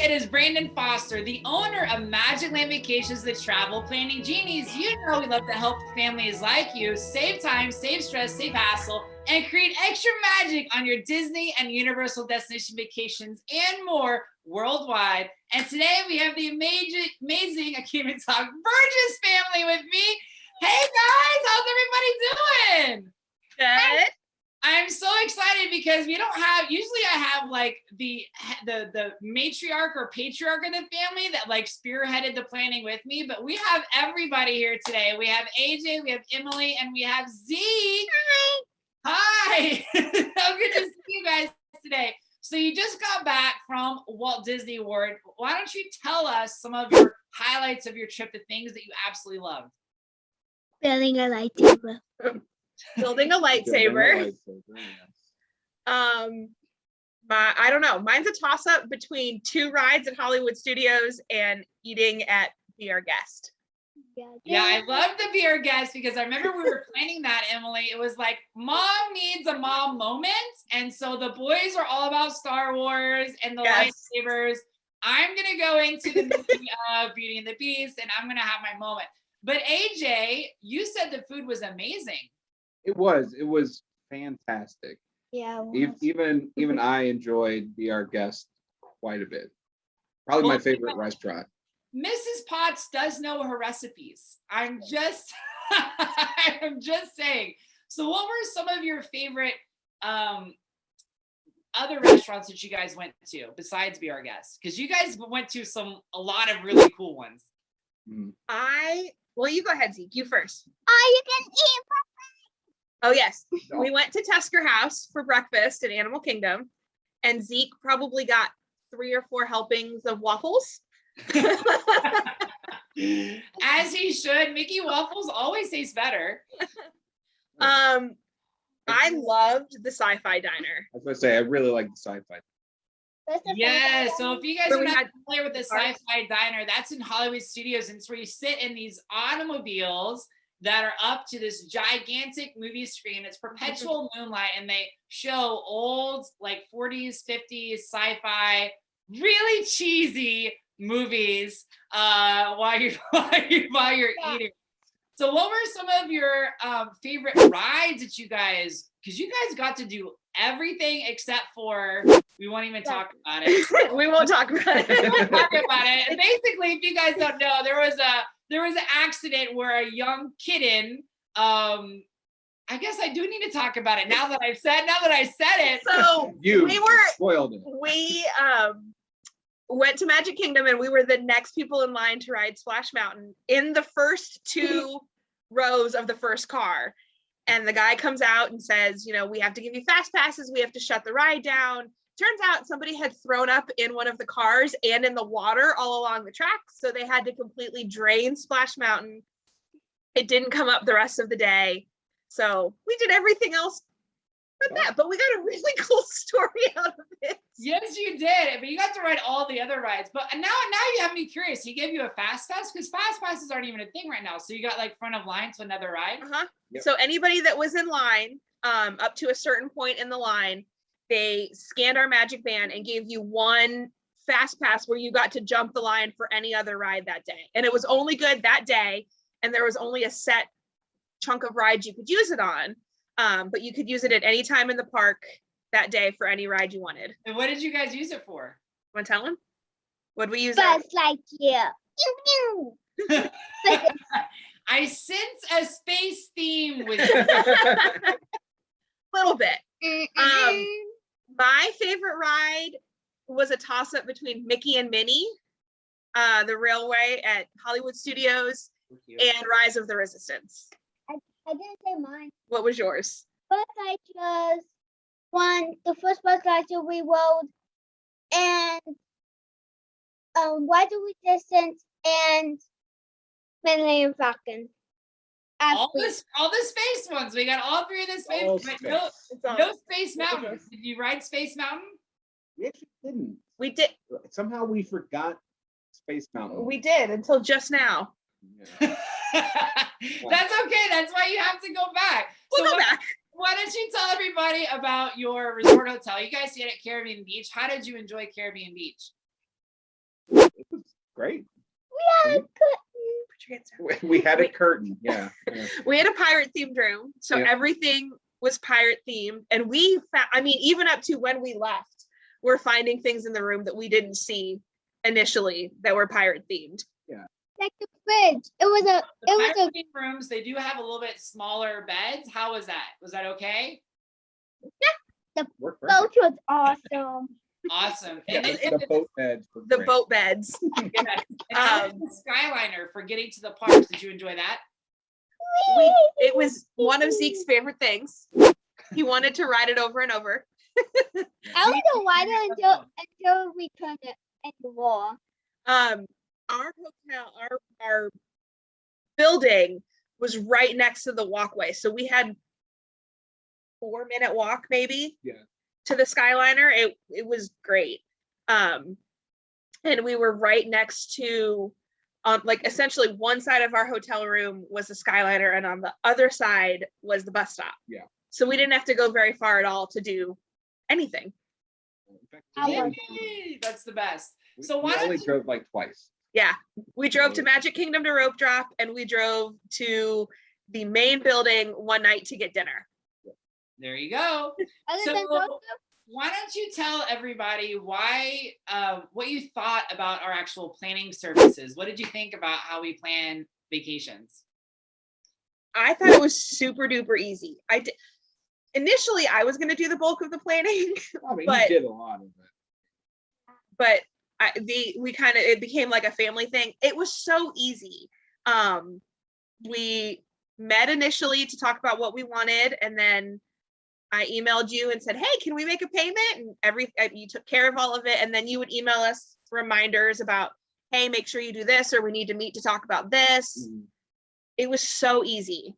it is Brandon Foster, the owner of Magic Land Vacations, the travel planning genies. You know we love to help families like you save time, save stress, save hassle, and create extra magic on your Disney and Universal destination vacations and more worldwide. And today we have the amazing, I can't even talk, Burgess family with me. Hey guys, how's everybody doing? Good. I'm so excited because we don't have, usually I have like the matriarch or patriarch of the family that like spearheaded the planning with me, but we have everybody here today. We have AJ, we have Emily, and we have Zeke. Hi. How good to see you guys today. So you just got back from Walt Disney World. Why don't you tell us some of your highlights of your trip, the things that you absolutely loved? Building a lightsaber. Building a lightsaber. I don't know. Mine's a toss-up between 2 rides at Hollywood Studios and eating at Be Our Guest. Yeah, I love the Be Our Guest because I remember we were planning that, Emily. It was like mom needs a mom moment. And so the boys are all about Star Wars and the lightsabers. I'm going to go into the movie of Beauty and the Beast and I'm going to have my moment. But AJ, you said the food was amazing. It was fantastic. Yeah. Even I enjoyed Be Our Guest quite a bit. Probably my favorite restaurant. Mrs. Potts does know her recipes. I'm just saying. So what were some of your favorite other restaurants that you guys went to besides Be Our Guest? Because you guys went to a lot of really cool ones. Well, you go ahead, Zeke. You first. Oh, you can eat. Oh, yes. We went to Tusker House for breakfast at Animal Kingdom, and Zeke probably got 3 or 4 helpings of waffles. As he should. Mickey waffles always taste better. I loved the Sci-Fi Diner. I was going to say, I really like the Sci-Fi. Yeah, so if you guys are not familiar with the Sci-Fi Diner, that's in Hollywood Studios, and it's where you sit in these automobiles that are up to this gigantic movie screen. It's perpetual moonlight, and they show old, like 40s, 50s sci-fi, really cheesy movies while you're eating. So what were some of your favorite rides that you guys, because you guys got to do everything except for, we won't even talk about it. We won't talk about it. We won't talk about it. And basically, if you guys don't know, there was an accident where a young kitten, I guess I do need to talk about it now that I said it. So we spoiled it. We went to Magic Kingdom and we were the next people in line to ride Splash Mountain in the first 2 rows of the first car. And the guy comes out and says, we have to give you fast passes. We have to shut the ride down. Turns out somebody had thrown up in one of the cars and in the water all along the tracks. So they had to completely drain Splash Mountain. It didn't come up the rest of the day. So we did everything else but that, but we got a really cool story out of it. Yes, you did. But you got to ride all the other rides. But now you have me curious. He gave you a fast pass? Because fast passes aren't even a thing right now. So you got like front of line to another ride? Yep. So anybody that was in line, up to a certain point in the line, they scanned our magic band and gave you 1 fast pass where you got to jump the line for any other ride that day. And it was only good that day. And there was only a set chunk of rides you could use it on. But you could use it at any time in the park that day for any ride you wanted. And what did you guys use it for? Want to tell him? What did we use Buzz it? Lightyear. I sense a space theme with you. Little bit. My favorite ride was a toss-up between Mickey and Minnie, the railway at Hollywood Studios, and Rise of the Resistance. I didn't say mine. What was yours? Buzz Lightyear's the first Buzz Lightyear we rode, and Rise of the Resistance and Millennium Falcon. All the space ones. We got all 3 of the space. No Space Mountain. Did you ride Space Mountain? We actually didn't. We did. Somehow we forgot Space Mountain. We did until just now. Yeah. That's okay. That's why you have to go back. We'll go back. Why don't you tell everybody about your resort hotel? You guys stayed at Caribbean Beach. How did you enjoy Caribbean Beach? Great. We had a curtain. We had a curtain. Yeah. We had a pirate themed room, so Yeah. everything was pirate themed, and we found, I mean, even up to when we left, we're finding things in the room that we didn't see initially that were pirate themed. Like the fridge. It was a Pirate theme rooms, they do have a little bit smaller beds. How was that? Was that okay? boat was awesome. Awesome. Yeah, And the boat beds. were The great. boat beds. yeah. And how was the Skyliner for getting to the parks? Did you enjoy that? It was one of Zeke's favorite things. He wanted to ride it over and over. I was a rider until we turned it in the wall. Our hotel, our building was right next to the walkway, so we had 4-minute walk maybe. Yeah. To the Skyliner. It was great. And we were right next to like essentially one side of our hotel room was the Skyliner, and on the other side was the bus stop. Yeah. So we didn't have to go very far at all to do anything. In fact, I we was- Yay, that's the best. we So why only don't you- drove like twice. Yeah. We drove to Magic Kingdom to rope drop, and we drove to the main building one night to get dinner. There you go. Other So than those, why don't you tell everybody why, what you thought about our actual planning services? What did you think about how we plan vacations? I thought it was super duper easy. Initially I was going to do the bulk of the planning, I mean, But- you did a lot of it. but it became like a family thing. It was so easy. We met initially to talk about what we wanted, and then I emailed you and said, hey, can we make a payment? And you took care of all of it, and then you would email us reminders about, hey, make sure you do this, or we need to meet to talk about this. Mhm. It was so easy.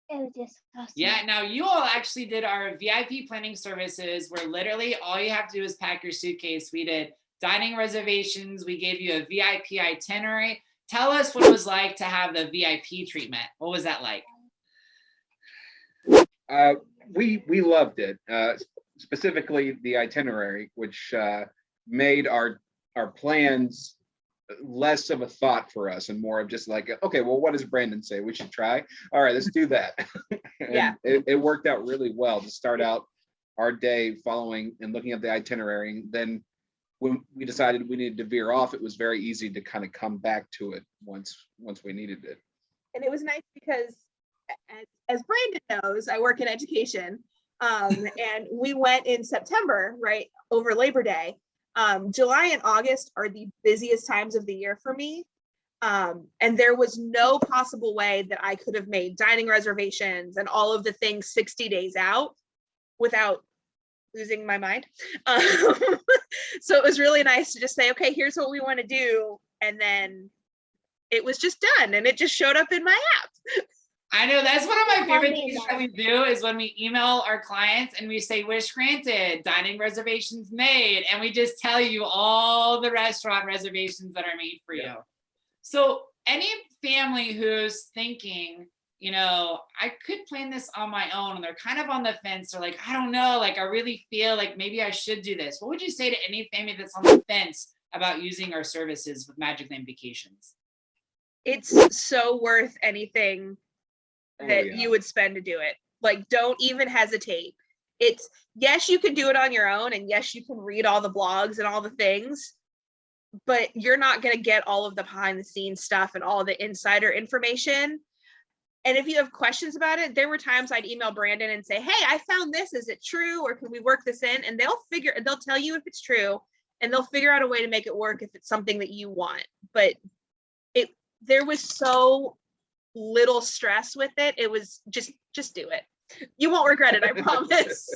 it was just awesome. Yeah, now you all actually did our VIP planning services where literally all you have to do is pack your suitcase. We did dining reservations. We gave you a VIP itinerary. Tell us what it was like to have the VIP treatment. What was that like? We loved it, specifically the itinerary, which made our plans less of a thought for us and more of just like, okay, well, what does Brandon say? We should try. All right, let's do that. And Yeah. it worked out really well to start out our day following and looking at the itinerary. And then when we decided we needed to veer off, it was very easy to kind of come back to it once we needed it. And it was nice because as Brandon knows, I work in education, and we went in September, right over Labor Day. July and August are the busiest times of the year for me, and there was no possible way that I could have made dining reservations and all of the things 60 days out without losing my mind. So it was really nice to just say, okay, here's what we want to do, and then it was just done, and it just showed up in my app. I know that's one of my favorite Lovely things enough. that we do is when we email our clients and we say wish granted, dining reservations made, and we just tell you all the restaurant reservations that are made for you. So any family who's thinking, you know, I could plan this on my own, and they're kind of on the fence, they're like, I don't know, like I really feel like maybe I should do this. What would you say to any family that's on the fence about using our services with Magic Land Vacations? It's so worth anything Oh, that yeah. you would spend to do it. Like, don't even hesitate. It's, yes, you can do it on your own, and yes, you can read all the blogs and all the things, but you're not going to get all of the behind the scenes stuff and all the insider information. And if you have questions about it, there were times I'd email Brandon and say, hey, I found this, is it true, or can we work this in? And they'll tell you if it's true, and they'll figure out a way to make it work if it's something that you want. But there was so little stress with it. It was just do it. You won't regret it, I promise.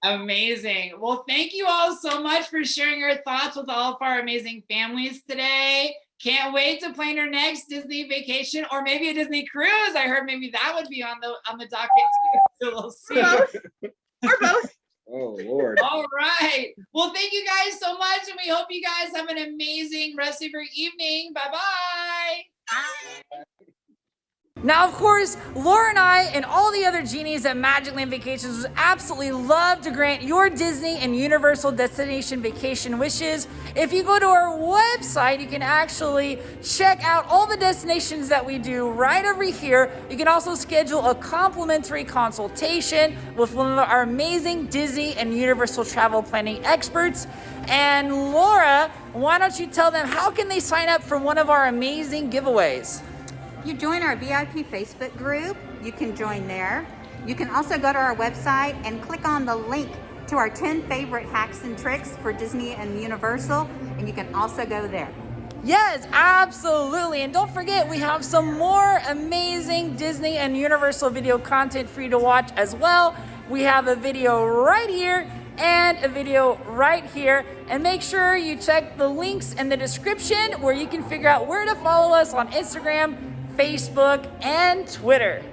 Amazing. Well, thank you all so much for sharing your thoughts with all of our amazing families today. Can't wait to plan your next Disney vacation, or maybe a Disney cruise. I heard maybe that would be on the docket too. So we'll see. Or both. Oh, Lord. All right. Well, thank you guys so much, and we hope you guys have an amazing rest of your evening. Bye-bye. Bye. Now, of course, Laura and I and all the other genies at Magicland Vacations would absolutely love to grant your Disney and Universal destination vacation wishes. If you go to our website, you can actually check out all the destinations that we do right over here. You can also schedule a complimentary consultation with one of our amazing Disney and Universal travel planning experts. And Laura, why don't you tell them how can they sign up for one of our amazing giveaways? You join our VIP Facebook group, you can join there. You can also go to our website and click on the link to our 10 favorite hacks and tricks for Disney and Universal, and you can also go there. Yes, absolutely. And don't forget, we have some more amazing Disney and Universal video content for you to watch as well. We have a video right here and a video right here. And make sure you check the links in the description where you can figure out where to follow us on Instagram, Facebook, and Twitter.